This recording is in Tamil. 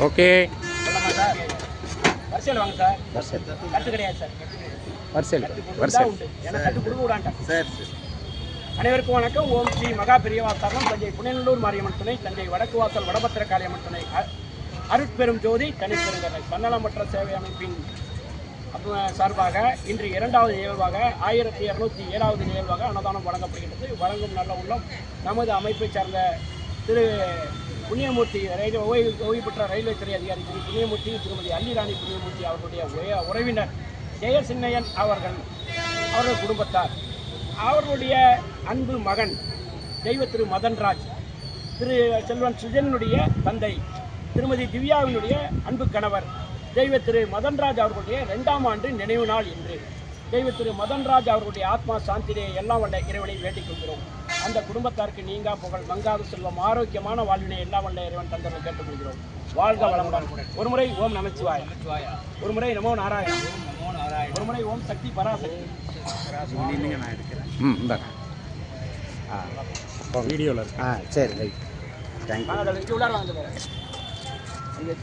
ஓகே. சொல்லலாமா சார்? வரிசையில் வாங்க சார். வரிசையில் கட்டு கிடையாது சார். வரிசையில் உண்டு. வரிசையில் ஏன்னா கட்டு கொடுக்க விடாண்டாங்க. சரி சரி. அனைவருக்கும் வணக்கம். ஓம் ஸ்ரீ மகா பெரியவா சரணம். தஞ்சை புனேநல்லூர் மாரியம்மன் துணை, தஞ்சை வடக்கு வாசல் வடபத்திர காளியம்மன் துணை, அருட்பெரும் ஜோதி தனிப்பெருங்கரை தன்னலமற்ற சேவை அமைப்பின் சார்பாக இன்று 2வது நிகழ்வாக 1207வது நிகழ்வாக அன்னதானம் வழங்கப்படுகிறது. வழங்கும் நல்ல உள்ளம் நமது அமைப்பை சார்ந்த திரு புண்ணியமூர்த்தி ஓய்வு பெற்ற ரயில்வே துறை அதிகாரி திரு புண்ணியமூர்த்தி, திருமதி அல்லிராணி புண்ணியமூர்த்தி அவர்களுடைய உறவினர் ஜெயசின்னையன் அவர்கள் குடும்பத்தார், அவர்களுடைய அன்பு மகன் தெய்வ திரு மதன்ராஜ், திரு செல்வன் சுஜனுடைய தந்தை திருமதி திவ்யாவினுடைய அன்பு கணவர் தெய்வ திரு மதன்ராஜ் அவர்களுடைய 2ஆம் ஆண்டு நினைவு நாள் இன்று. தெய்வ திரு மதன்ராஜ் அவர்களுடைய ஆத்மா சாந்தியை எல்லாம் வல்ல இறைவனை வேண்டிக் கொள்கிறோம். அந்த குடும்பத்தாருக்கு நீங்கா புகழ், மங்காது செல்வம், ஆரோக்கியமான வாழ்வினை எல்லாம் வல்ல இறைவன் தந்தனை கேட்டுக்கொள்கிறோம். வாழ்க வளமுடன். ஒருமுறை ஓம் நமச்சிவாய, ஒருமுறை நமோ நாராயண, ஒருமுறை ஓம் சக்தி பராசக்தி. நான் எடுக்கிறேன். இந்தாங்க. வீடியோவில் இருக்கு. சரி ரைட். தேங்க்யூ. உள்ளார வாங்க பாரு. இங்கே